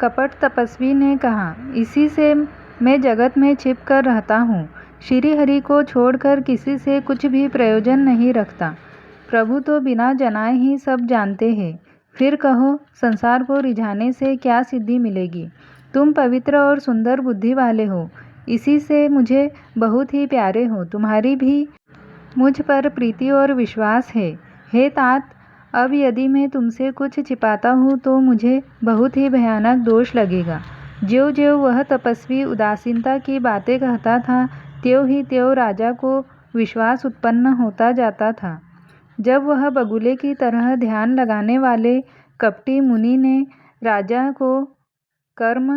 कपट तपस्वी ने कहा, इसी से मैं जगत में छिप कर रहता हूँ। श्री हरि को छोड़कर किसी से कुछ भी प्रयोजन नहीं रखता। प्रभु तो बिना जनाए ही सब जानते हैं। फिर कहो, संसार को रिझाने से क्या सिद्धि मिलेगी? तुम पवित्र और सुंदर बुद्धि वाले हो, इसी से मुझे बहुत ही प्यारे हो। तुम्हारी भी मुझ पर प्रीति और विश्वास है। हे तात, अब यदि मैं तुमसे कुछ छिपाता हूँ तो मुझे बहुत ही भयानक दोष लगेगा। ज्यों ज्यों वह तपस्वी उदासीनता की बातें कहता था, त्यों ही त्यों राजा को विश्वास उत्पन्न होता जाता था। जब वह बगुले की तरह ध्यान लगाने वाले कपटी मुनि ने राजा को कर्म,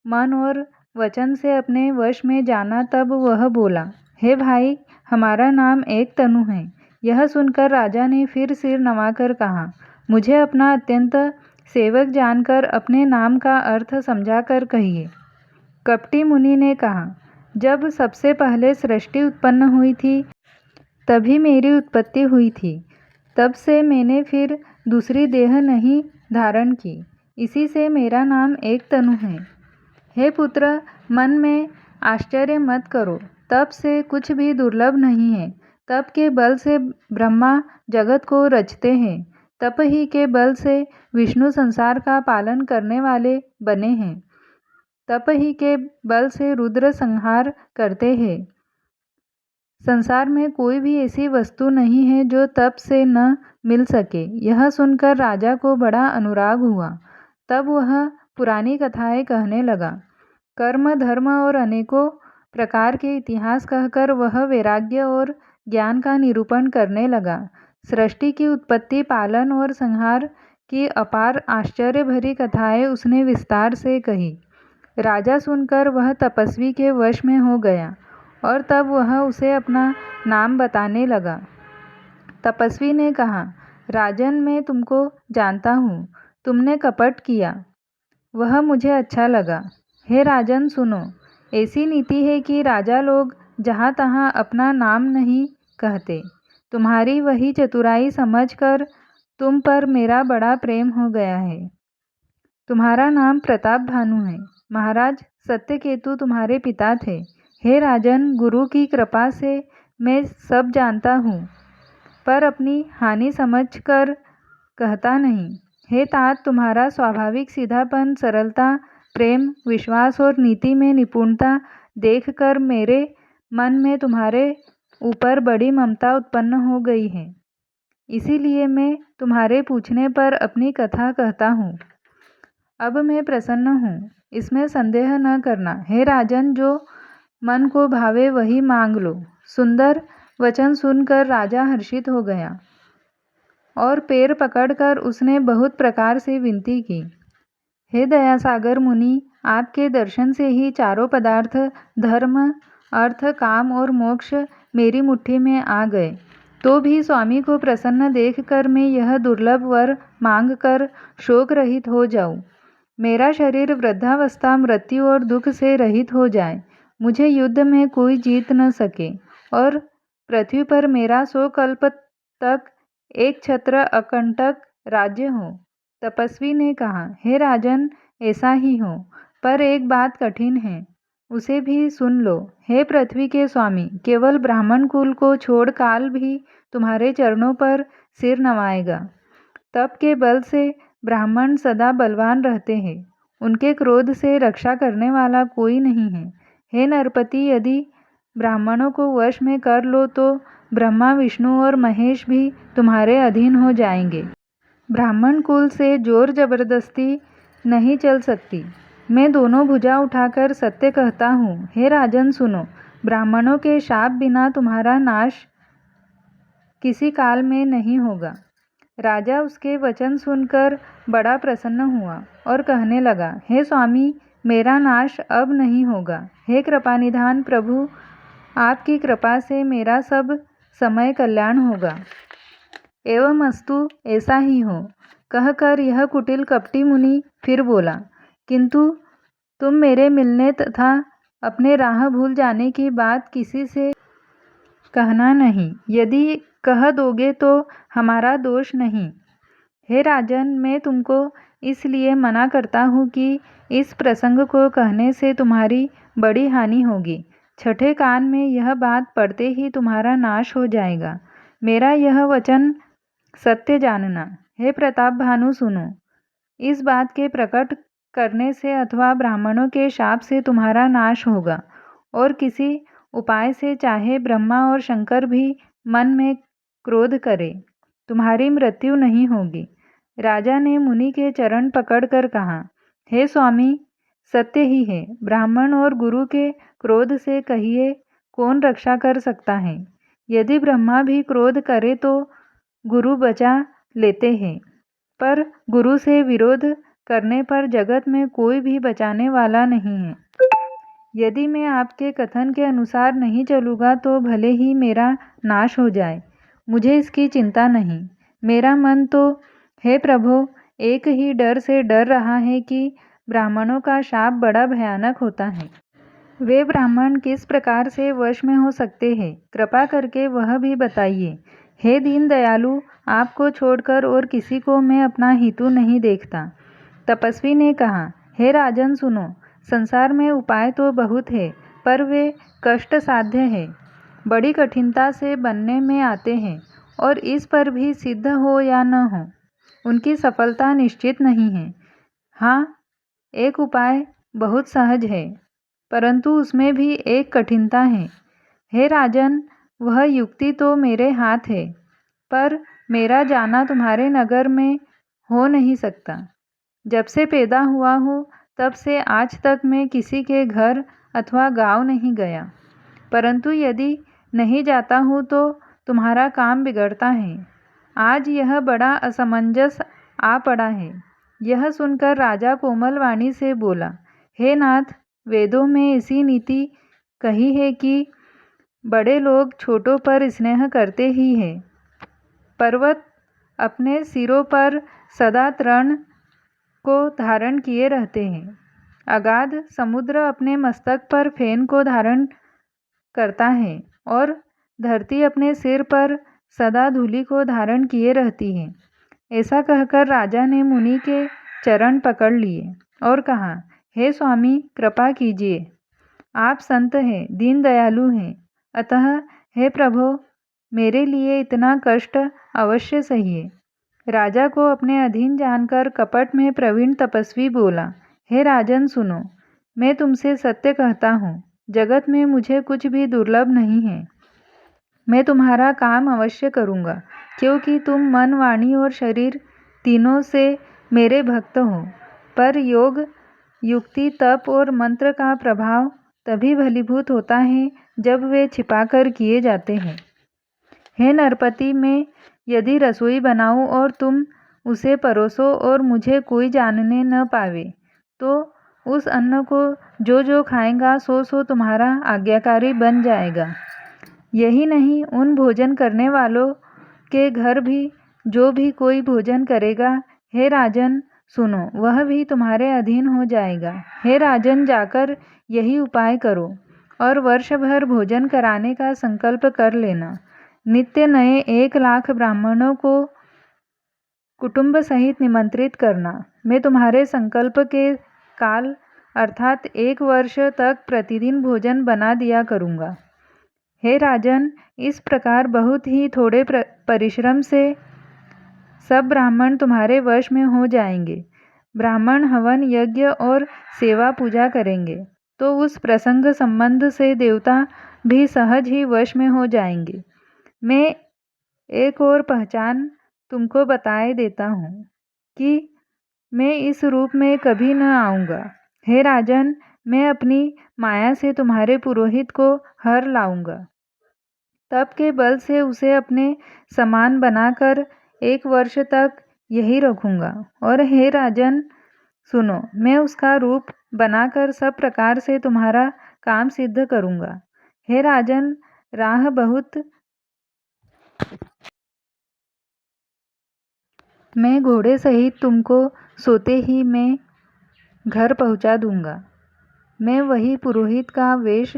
मन और वचन से अपने वश में जाना, तब वह बोला, हे भाई, हमारा नाम एक तनु है। यह सुनकर राजा ने फिर सिर नवाकर कहा, मुझे अपना अत्यंत सेवक जानकर अपने नाम का अर्थ समझाकर कहिए। कपटी मुनि ने कहा, जब सबसे पहले सृष्टि उत्पन्न हुई थी तभी मेरी उत्पत्ति हुई थी। तब से मैंने फिर दूसरी देह नहीं धारण की, इसी से मेरा नाम एक तनु है। हे पुत्र, मन में आश्चर्य मत करो, तप से कुछ भी दुर्लभ नहीं है। तप के बल से ब्रह्मा जगत को रचते हैं। तप ही के बल से विष्णु संसार का पालन करने वाले बने हैं। तप ही के बल से रुद्र संहार करते हैं। संसार में कोई भी ऐसी वस्तु नहीं है जो तप से न मिल सके। यह सुनकर राजा को बड़ा अनुराग हुआ। तब वह पुरानी कथाएं कहने लगा। कर्म, धर्म और अनेकों प्रकार के इतिहास कहकर वह वैराग्य और ज्ञान का निरूपण करने लगा। सृष्टि की उत्पत्ति, पालन और संहार की अपार आश्चर्य भरी कथाएं उसने विस्तार से कही। राजा सुनकर वह तपस्वी के वश में हो गया और तब वह उसे अपना नाम बताने लगा। तपस्वी ने कहा, राजन, मैं तुमको जानता हूँ। तुमने कपट किया, वह मुझे अच्छा लगा। हे राजन, सुनो, ऐसी नीति है कि राजा लोग जहाँ तहाँ अपना नाम नहीं कहते। तुम्हारी वही चतुराई समझकर तुम पर मेरा बड़ा प्रेम हो गया है। तुम्हारा नाम प्रताप भानु है। महाराज सत्यकेतु तुम्हारे पिता थे। हे राजन, गुरु की कृपा से मैं सब जानता हूँ, पर अपनी हानि समझकर कहता नहीं। हे तात, तुम्हारा स्वाभाविक सीधापन, सरलता, प्रेम, विश्वास और नीति में निपुणता देखकर मेरे मन में तुम्हारे ऊपर बड़ी ममता उत्पन्न हो गई है। इसीलिए मैं तुम्हारे पूछने पर अपनी कथा कहता हूँ। अब मैं प्रसन्न हूँ, इसमें संदेह न करना। हे राजन, जो मन को भावे वही मांग लो। सुंदर वचन सुनकर राजा हर्षित हो गया और पैर पकड़कर उसने बहुत प्रकार से विनती की। हे दयासागर मुनि, आपके दर्शन से ही चारों पदार्थ, धर्म, अर्थ, काम और मोक्ष मेरी मुट्ठी में आ गए। तो भी स्वामी को प्रसन्न देखकर मैं यह दुर्लभ वर मांगकर शोक रहित हो जाऊं। मेरा शरीर वृद्धावस्था, मृत्यु और दुख से रहित हो जाए। मुझे युद्ध में कोई जीत न सके और पृथ्वी पर मेरा 100 कल्प तक एक छत्र अकंटक राज्य हो। तपस्वी ने कहा, हे राजन, ऐसा ही हो, पर एक बात कठिन है, उसे भी सुन लो। हे पृथ्वी के स्वामी, केवल ब्राह्मण कुल को छोड़ काल भी तुम्हारे चरणों पर सिर नवाएगा। तप के बल से ब्राह्मण सदा बलवान रहते हैं। उनके क्रोध से रक्षा करने वाला कोई नहीं है। हे नरपति, यदि ब्राह्मणों को वश में कर लो तो ब्रह्मा, विष्णु और महेश भी तुम्हारे अधीन हो जाएंगे। ब्राह्मण कुल से जोर जबरदस्ती नहीं चल सकती। मैं दोनों भुजा उठाकर सत्य कहता हूँ। हे राजन, सुनो, ब्राह्मणों के शाप बिना तुम्हारा नाश किसी काल में नहीं होगा। राजा उसके वचन सुनकर बड़ा प्रसन्न हुआ और कहने लगा, हे स्वामी, मेरा नाश अब नहीं होगा। हे कृपानिधान प्रभु, आपकी कृपा से मेरा सब समय कल्याण होगा। एवं अस्तु, ऐसा ही हो। कहकर यह कुटिल कपटी मुनि फिर बोला, किंतु तुम मेरे मिलने तथा अपने राह भूल जाने की बात किसी से कहना नहीं। यदि कह दोगे तो हमारा दोष नहीं। हे राजन, मैं तुमको इसलिए मना करता हूँ कि इस प्रसंग को कहने से तुम्हारी बड़ी हानि होगी। छठे कान में यह बात पड़ते ही तुम्हारा नाश हो जाएगा। मेरा यह वचन सत्य जानना। हे प्रताप भानु सुनो, इस बात के प्रकट करने से अथवा ब्राह्मणों के शाप से तुम्हारा नाश होगा, और किसी उपाय से चाहे ब्रह्मा और शंकर भी मन में क्रोध करे, तुम्हारी मृत्यु नहीं होगी। राजा ने मुनि के चरण पकड़कर कहा, हे स्वामी, सत्य ही है। ब्राह्मण और गुरु के क्रोध से कहिए कौन रक्षा कर सकता है। यदि ब्रह्मा भी क्रोध करे तो गुरु बचा लेते हैं, पर गुरु से विरोध करने पर जगत में कोई भी बचाने वाला नहीं है। यदि मैं आपके कथन के अनुसार नहीं चलूँगा तो भले ही मेरा नाश हो जाए, मुझे इसकी चिंता नहीं। मेरा मन तो हे प्रभो एक ही डर से डर रहा है कि ब्राह्मणों का शाप बड़ा भयानक होता है। वे ब्राह्मण किस प्रकार से वश में हो सकते हैं, कृपा करके वह भी बताइए। हे दीन दयालु, आपको छोड़कर और किसी को मैं अपना हितु नहीं देखता। तपस्वी ने कहा, हे राजन सुनो, संसार में उपाय तो बहुत है, पर वे कष्ट साध्य है, बड़ी कठिनता से बनने में आते हैं, और इस पर भी सिद्ध हो या न हो, उनकी सफलता निश्चित नहीं है। हाँ, एक उपाय बहुत सहज है, परंतु उसमें भी एक कठिनता है। हे राजन, वह युक्ति तो मेरे हाथ है, पर मेरा जाना तुम्हारे नगर में हो नहीं सकता। जब से पैदा हुआ हूँ तब से आज तक मैं किसी के घर अथवा गांव नहीं गया, परंतु यदि नहीं जाता हूँ तो तुम्हारा काम बिगड़ता है। आज यह बड़ा असमंजस आ पड़ा है। यह सुनकर राजा कोमल वाणी से बोला, हे नाथ, वेदों में ऐसी नीति कही है कि बड़े लोग छोटों पर स्नेह करते ही हैं। पर्वत अपने सिरों पर सदा तृण को धारण किए रहते हैं। अगाध समुद्र अपने मस्तक पर फेन को धारण करता है, और धरती अपने सिर पर सदा धूलि को धारण किए रहती है। ऐसा कहकर राजा ने मुनि के चरण पकड़ लिए और कहा, हे स्वामी, कृपा कीजिए। आप संत हैं, दीन दयालु हैं, अतः हे प्रभो, मेरे लिए इतना कष्ट अवश्य सहिए। राजा को अपने अधीन जानकर कपट में प्रवीण तपस्वी बोला, हे राजन सुनो, मैं तुमसे सत्य कहता हूँ, जगत में मुझे कुछ भी दुर्लभ नहीं है। मैं तुम्हारा काम अवश्य करूँगा, क्योंकि तुम मन, वाणी और शरीर तीनों से मेरे भक्त हो। पर योग, युक्ति, तप और मंत्र का प्रभाव तभी फलीभूत होता है जब वे छिपाकर किए जाते हैं। हे नरपति, मैं यदि रसोई बनाऊं और तुम उसे परोसो और मुझे कोई जानने न पावे, तो उस अन्न को जो जो खाएगा सो सो तुम्हारा आज्ञाकारी बन जाएगा। यही नहीं, उन भोजन करने वालों के घर भी जो भी कोई भोजन करेगा, हे राजन सुनो, वह भी तुम्हारे अधीन हो जाएगा। हे राजन, जाकर यही उपाय करो और वर्ष भर भोजन कराने का संकल्प कर लेना। नित्य नए 1,00,000 ब्राह्मणों को कुटुंब सहित निमंत्रित करना। मैं तुम्हारे संकल्प के काल अर्थात 1 वर्ष तक प्रतिदिन भोजन बना दिया करूँगा। हे राजन, इस प्रकार बहुत ही थोड़े परिश्रम से सब ब्राह्मण तुम्हारे वश में हो जाएंगे। ब्राह्मण हवन, यज्ञ और सेवा पूजा करेंगे तो उस प्रसंग संबंध से देवता भी सहज ही वश में हो जाएंगे। मैं एक और पहचान तुमको बताए देता हूँ कि मैं इस रूप में कभी न आऊँगा। हे राजन, मैं अपनी माया से तुम्हारे पुरोहित को हर लाऊंगा। तप के बल से उसे अपने समान बनाकर 1 वर्ष तक यही रखूंगा। और हे राजन सुनो, मैं उसका रूप बनाकर सब प्रकार से तुम्हारा काम सिद्ध करूंगा। हे राजन, राह बहुत मैं घोड़े सहित तुमको सोते ही मैं घर पहुंचा दूंगा। मैं वही पुरोहित का वेश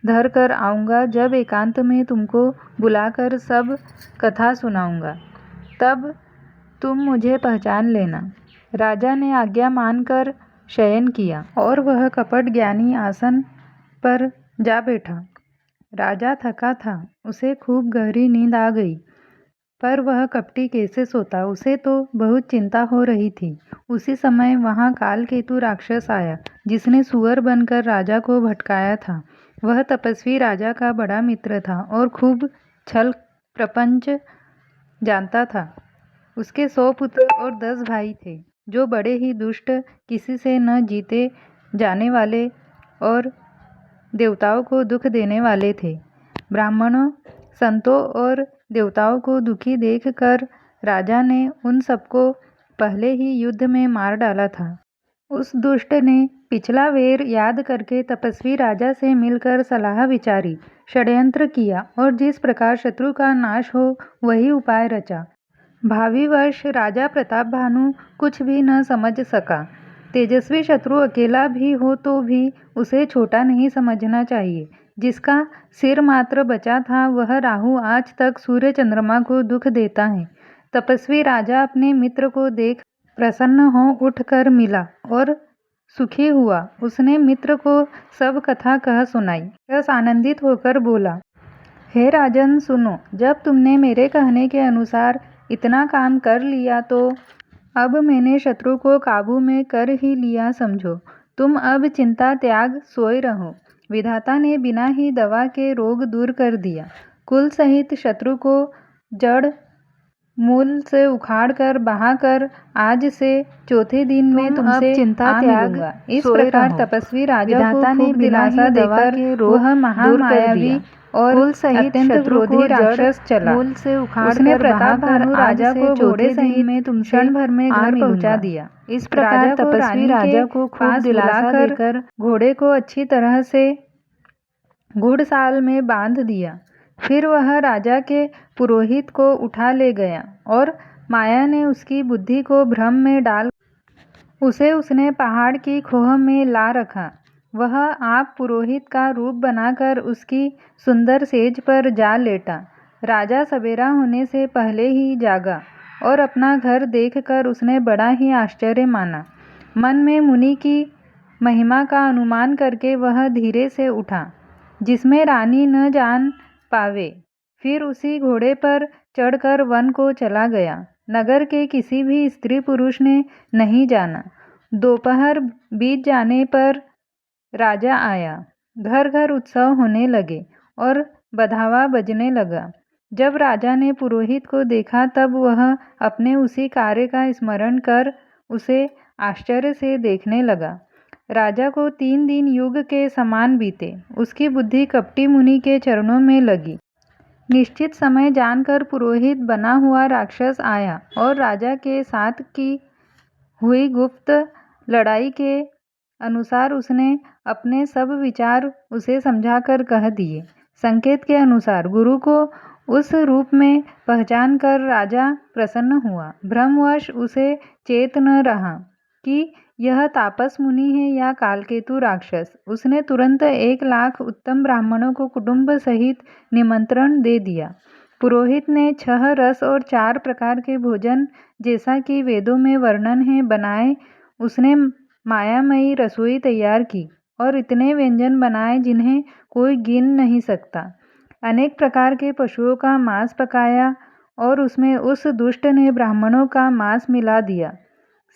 धर कर आऊँगा जब एकांत में तुमको बुलाकर सब कथा सुनाऊँगा, तब तुम मुझे पहचान लेना। राजा ने आज्ञा मानकर शयन किया और वह कपट ज्ञानी आसन पर जा बैठा। राजा थका था, उसे खूब गहरी नींद आ गई, पर वह कपटी कैसे सोता, उसे तो बहुत चिंता हो रही थी। उसी समय वहाँ कालकेतु राक्षस आया, जिसने सुअर बनकर राजा को भटकाया था। वह तपस्वी राजा का बड़ा मित्र था और खूब छल प्रपंच जानता था। उसके 100 पुत्र और 10 भाई थे, जो बड़े ही दुष्ट, किसी से न जीते जाने वाले और देवताओं को दुख देने वाले थे। ब्राह्मणों, संतों और देवताओं को दुखी देखकर राजा ने उन सबको पहले ही युद्ध में मार डाला था। उस दुष्ट ने पिछला वैर याद करके तपस्वी राजा से मिलकर सलाह विचारी, षड्यंत्र किया और जिस प्रकार शत्रु का नाश हो वही उपाय रचा। भावी वर्ष राजा प्रताप भानु कुछ भी न समझ सका। तेजस्वी शत्रु अकेला भी हो तो भी उसे छोटा नहीं समझना चाहिए। जिसका सिर मात्र बचा था वह राहु आज तक सूर्य चंद्रमा को दुख देता है। तपस्वी राजा अपने मित्र को देख प्रसन्न हो उठकर मिला और सुखी हुआ। उसने मित्र को सब कथा कह सुनाई। रस आनंदित होकर बोला, हे राजन सुनो, जब तुमने मेरे कहने के अनुसार इतना काम कर लिया तो अब मैंने शत्रु को काबू में कर ही लिया समझो। तुम अब चिंता त्याग सोए रहो। विधाता ने बिना ही दवा के रोग दूर कर दिया। कुल सहित शत्रु को जड़ मूल से उखाड़ कर बहाकर आज से चौथे दिन में तुमसे चिंता त्याग इस प्रकार तपस्वी राजा को खूब दिलासा देकर वह महामायावी और कुल सहित क्रोधी राक्षस चला। मूल से उखाड़ उसने प्रताप भानु राजा को घोड़े सहित में तुम क्षण भर में घर पहुंचा दिया। इस प्रकार तपस्वी राजा को खूब दिलासा देकर घोड़े को अच्छी तरह से घुड़साल में बांध दिया। फिर वह राजा के पुरोहित को उठा ले गया और माया ने उसकी बुद्धि को भ्रम में डाल उसे उसने पहाड़ की खोह में ला रखा। वह आप पुरोहित का रूप बनाकर उसकी सुंदर सेज पर जा लेटा। राजा सवेरा होने से पहले ही जागा और अपना घर देखकर उसने बड़ा ही आश्चर्य माना। मन में मुनि की महिमा का अनुमान करके वह धीरे से उठा, जिसमें रानी न जान पावे। फिर उसी घोड़े पर चढ़कर वन को चला गया। नगर के किसी भी स्त्री पुरुष ने नहीं जाना। दोपहर बीत जाने पर राजा आया। घर घर उत्सव होने लगे और बधावा बजने लगा। जब राजा ने पुरोहित को देखा तब वह अपने उसी कार्य का स्मरण कर उसे आश्चर्य से देखने लगा। राजा को 3 दिन युग के समान बीते। उसकी बुद्धि कपटी मुनि के चरणों में लगी। निश्चित समय जानकर पुरोहित बना हुआ राक्षस आया और राजा के साथ की हुई गुप्त लड़ाई के अनुसार उसने अपने सब विचार उसे समझाकर कह दिए। संकेत के अनुसार गुरु को उस रूप में पहचान कर राजा प्रसन्न हुआ। भ्रमवश उसे चेत न रहा कि यह तापस मुनि है या कालकेतु राक्षस। उसने तुरंत 1 लाख उत्तम ब्राह्मणों को कुटुंब सहित निमंत्रण दे दिया। पुरोहित ने 6 रस और 4 प्रकार के भोजन, जैसा कि वेदों में वर्णन है, बनाए। उसने मायामयी रसोई तैयार की और इतने व्यंजन बनाए जिन्हें कोई गिन नहीं सकता। अनेक प्रकार के पशुओं का मांस पकाया और उसमें उस दुष्ट ने ब्राह्मणों का मांस मिला दिया।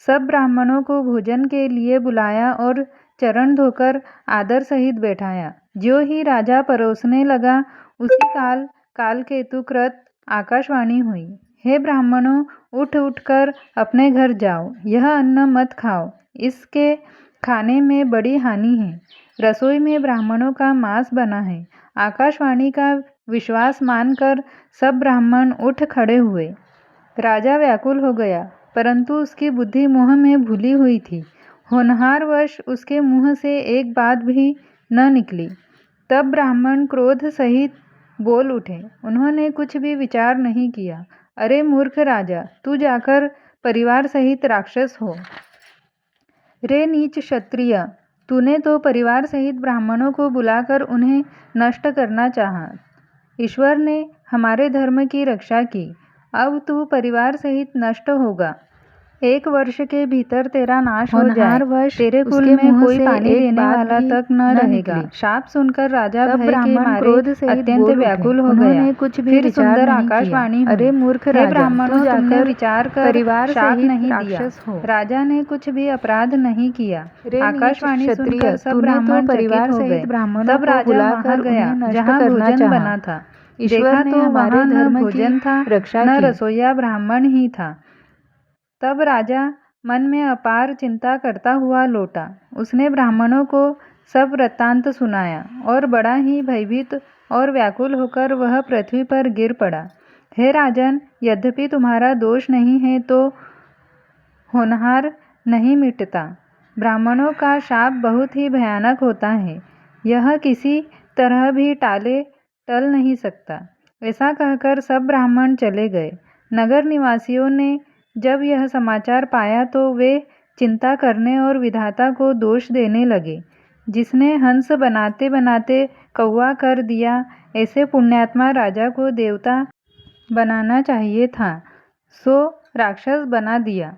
सब ब्राह्मणों को भोजन के लिए बुलाया और चरण धोकर आदर सहित बैठाया। ज्यों ही राजा परोसने लगा, उसी काल कालकेतुकृत आकाशवाणी हुई, हे ब्राह्मणों, उठ उठकर अपने घर जाओ। यह अन्न मत खाओ, इसके खाने में बड़ी हानि है। रसोई में ब्राह्मणों का मांस बना है। आकाशवाणी का विश्वास मानकर सब ब्राह्मण उठ खड़े हुए। राजा व्याकुल हो गया, परंतु उसकी बुद्धि मोह में भूली हुई थी। होनहारवश उसके मुंह से एक बात भी न निकली। तब ब्राह्मण क्रोध सहित बोल उठे। उन्होंने कुछ भी विचार नहीं किया। अरे मूर्ख राजा, तू जाकर परिवार सहित राक्षस हो। रे नीच क्षत्रिय, तूने तो परिवार सहित ब्राह्मणों को बुलाकर उन्हें नष्ट करना चाहा। ईश्वर ने हमारे धर्म की रक्षा की, अब तू परिवार सहित नष्ट होगा। 1 वर्ष के भीतर तेरा नाश हो जाए, तेरे कुल में कोई पानी देने वाला तक न रहेगा। शाप सुनकर राजा भय के मारे अत्यंत व्याकुल हो गया। फिर सुंदर आकाशवाणी हुई, अरे मूर्ख राजा, ब्राह्मणों जाकर विचार कर परिवार शाप नहीं दिया। राजा ने कुछ भी अपराध नहीं किया। आकाशवाणी सुनकर सब ब्राह्मण परिवार सहित ब्राह्मणों तब राजा वहां गया जहाँ भोजन बना था। देखा तो वहाँ न भोजन था न रसोइया ब्राह्मण ही था। तब राजा मन में अपार चिंता करता हुआ लौटा। उसने ब्राह्मणों को सब वृत्तांत सुनाया और बड़ा ही भयभीत और व्याकुल होकर वह पृथ्वी पर गिर पड़ा। हे राजन, यद्यपि तुम्हारा दोष नहीं है तो होनहार नहीं मिटता। ब्राह्मणों का शाप बहुत ही भयानक होता है, यह किसी तरह भी टल नहीं सकता। ऐसा कहकर सब ब्राह्मण चले गए। नगर निवासियों ने जब यह समाचार पाया तो वे चिंता करने और विधाता को दोष देने लगे। जिसने हंस बनाते बनाते कौवा कर दिया, ऐसे पुण्यात्मा राजा को देवता बनाना चाहिए था, सो राक्षस बना दिया।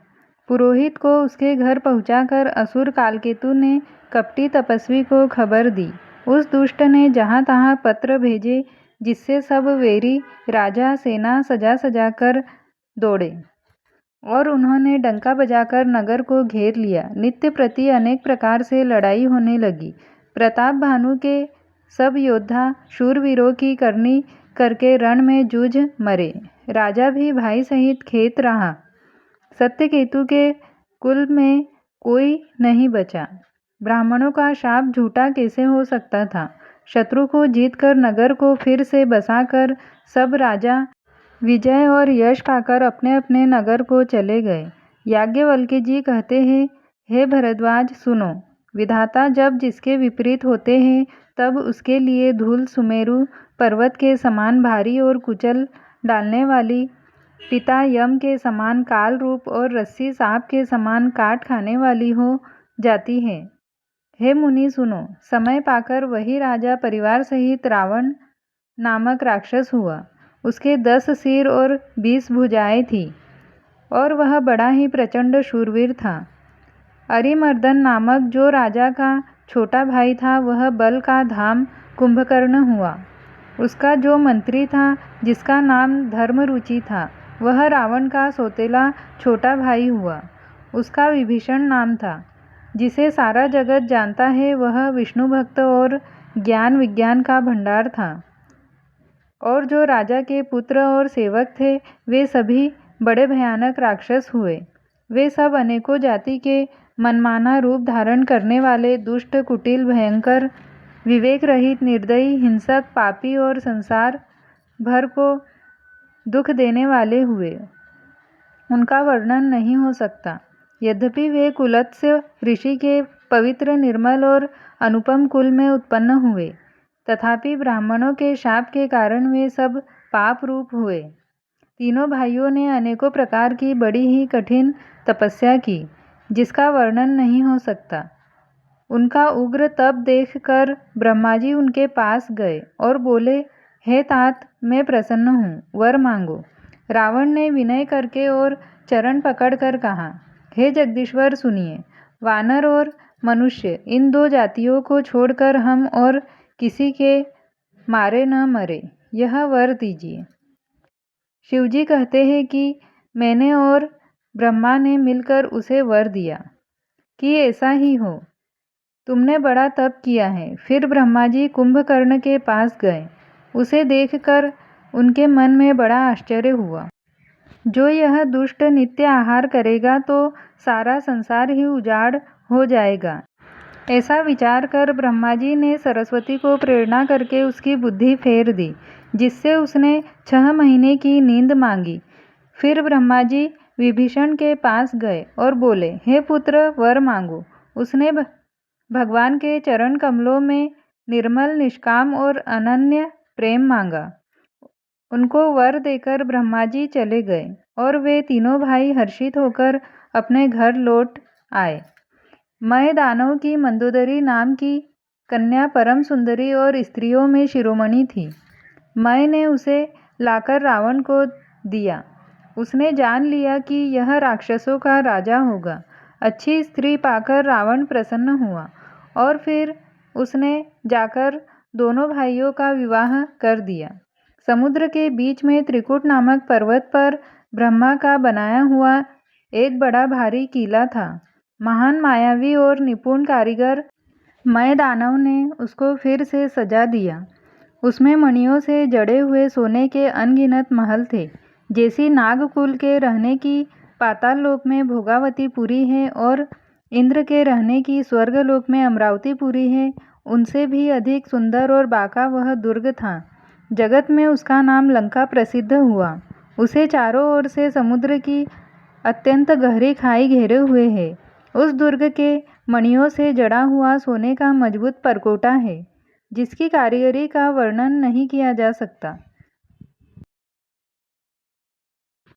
पुरोहित को उसके घर पहुंचाकर असुर कालकेतु ने कपटी तपस्वी को खबर दी। उस दुष्ट ने जहाँ तहाँ पत्र भेजे, जिससे सब वेरी राजा सेना सजा सजा कर दौड़े और उन्होंने डंका बजाकर नगर को घेर लिया। नित्य प्रति अनेक प्रकार से लड़ाई होने लगी। प्रताप भानु के सब योद्धा शूरवीरों की करनी करके रण में जूझ मरे। राजा भी भाई सहित खेत रहा। सत्यकेतु के कुल में कोई नहीं बचा। ब्राह्मणों का शाप झूठा कैसे हो सकता था। शत्रु को जीतकर नगर को फिर से बसाकर सब राजा विजय और यश पाकर अपने अपने नगर को चले गए। याज्ञवल्क्य जी कहते हैं, हे भरद्वाज सुनो, विधाता जब जिसके विपरीत होते हैं तब उसके लिए धूल सुमेरु पर्वत के समान भारी और कुचल डालने वाली, पिता यम के समान काल रूप और रस्सी सांप के समान काट खाने वाली हो जाती है। हे मुनि सुनो, समय पाकर वही राजा परिवार सहित रावण नामक राक्षस हुआ। उसके 10 सिर और 20 भुजाएं थी और वह बड़ा ही प्रचंड शूरवीर था। अरिमर्दन नामक जो राजा का छोटा भाई था, वह बल का धाम कुंभकर्ण हुआ। उसका जो मंत्री था, जिसका नाम धर्मरुचि था, वह रावण का सौतेला छोटा भाई हुआ। उसका विभीषण नाम था। जिसे सारा जगत जानता है, वह विष्णु भक्त और ज्ञान विज्ञान का भंडार था। और जो राजा के पुत्र और सेवक थे, वे सभी बड़े भयानक राक्षस हुए। वे सब अनेकों जाति के मनमाना रूप धारण करने वाले दुष्ट, कुटिल, भयंकर, विवेक रहित, निर्दयी, हिंसक, पापी और संसार भर को दुख देने वाले हुए। उनका वर्णन नहीं हो सकता। यद्यपि वे कुलत्स्य ऋषि के पवित्र, निर्मल और अनुपम कुल में उत्पन्न हुए, तथापि ब्राह्मणों के शाप के कारण वे सब पाप रूप हुए। तीनों भाइयों ने अनेकों प्रकार की बड़ी ही कठिन तपस्या की, जिसका वर्णन नहीं हो सकता। उनका उग्र तप देखकर ब्रह्मा जी उनके पास गए और बोले, हे तात, मैं प्रसन्न हूँ, वर मांगो। रावण ने विनय करके और चरण पकड़कर कहा, हे जगदीश्वर सुनिए, वानर और मनुष्य इन 2 जातियों को छोड़कर हम और किसी के मारे न मरे, यह वर दीजिए। शिवजी कहते हैं कि मैंने और ब्रह्मा ने मिलकर उसे वर दिया कि ऐसा ही हो। तुमने बड़ा तप किया है। फिर ब्रह्मा जी कुंभकर्ण के पास गए। उसे देखकर उनके मन में बड़ा आश्चर्य हुआ। जो यह दुष्ट नित्य आहार करेगा तो सारा संसार ही उजाड़ हो जाएगा। ऐसा विचार कर ब्रह्मा जी ने सरस्वती को प्रेरणा करके उसकी बुद्धि फेर दी, जिससे उसने 6 महीने की नींद मांगी। फिर ब्रह्मा जी विभीषण के पास गए और बोले, हे पुत्र, वर मांगो। उसने भगवान के चरण कमलों में निर्मल, निष्काम और अनन्य प्रेम मांगा। उनको वर देकर ब्रह्मा जी चले गए और वे तीनों भाई हर्षित होकर अपने घर लौट आए। मय दानव की मंदोदरी नाम की कन्या परम सुंदरी और स्त्रियों में शिरोमणि थी। मय ने उसे लाकर रावण को दिया उसने जान लिया कि यह राक्षसों का राजा होगा। अच्छी स्त्री पाकर रावण प्रसन्न हुआ और फिर उसने जाकर दोनों भाइयों का विवाह कर दिया। समुद्र के बीच में त्रिकुट नामक पर्वत पर ब्रह्मा का बनाया हुआ एक बड़ा भारी किला था। महान मायावी और निपुण कारीगर मय दानव ने उसको फिर से सजा दिया। उसमें मणियों से जड़े हुए सोने के अनगिनत महल थे। जैसी नागकुल के रहने की पाताल लोक में भोगावतीपुरी है और इंद्र के रहने की स्वर्गलोक में अमरावतीपुरी है, उनसे भी अधिक सुंदर और बांका वह दुर्ग था। जगत में उसका नाम लंका प्रसिद्ध हुआ। उसे चारों ओर से समुद्र की अत्यंत गहरी खाई घेरे हुए है। उस दुर्ग के मणियों से जड़ा हुआ सोने का मजबूत परकोटा है, जिसकी कारीगरी का वर्णन नहीं किया जा सकता।